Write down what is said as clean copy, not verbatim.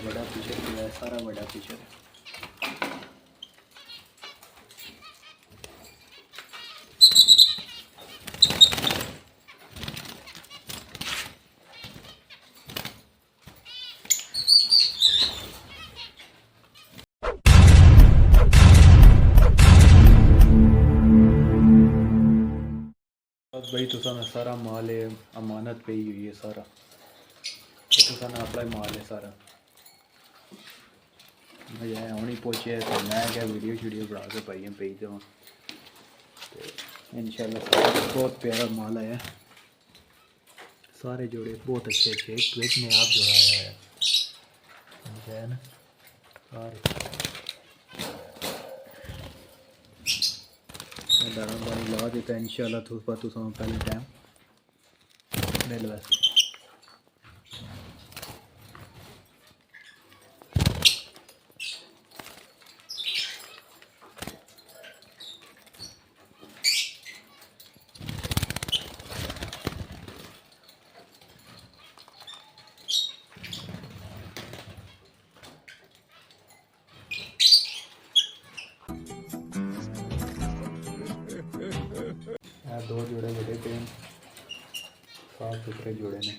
बड़ा फीचर किया है, सारा बड़ा फीचर है। बस भाई तुसा ना सारा माल है, अमानत पे ही हुई है सारा, तुसा ना अपना माल है सारा। मैं हूँ ही पहुँचे तो मैं क्या वीडियो शीडियो बना के पाइए भेज देव। इंशाल्लाह बहुत प्यारा माल आया, सारे जोड़े बहुत अच्छे अच्छे, एक में आप जोड़ा आया है ना सारे। दाना पानी ला देता है इंशाल्लाह, तुसा पहले टाइम मिल वैसे। दो जोड़े बड़े पे साफ सुथरे जोड़े ने।